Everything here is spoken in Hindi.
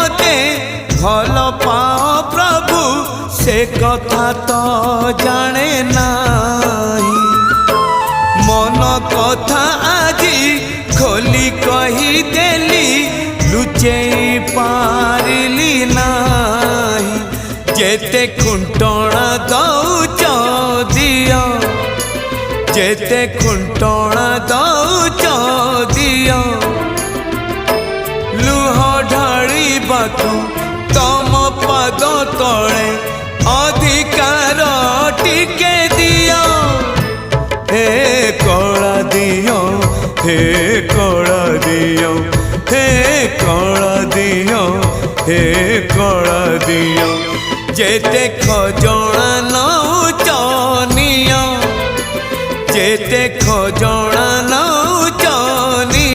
मते भल पाओ प्रभु से कथा तो जाने नाही। मन कथा आजी खोली कही देली लुचेई पारिली नाही। जेते खुंटणा दौच दियो जेते खुंटणा दौच दियो लुह ढाळिबाकू तम पद तले अधिकार टिके दियो। हे कला दियो हे कला दियो हे कला दियो हे कला दियो। जेते खजणा नौच नियो जेते खजणा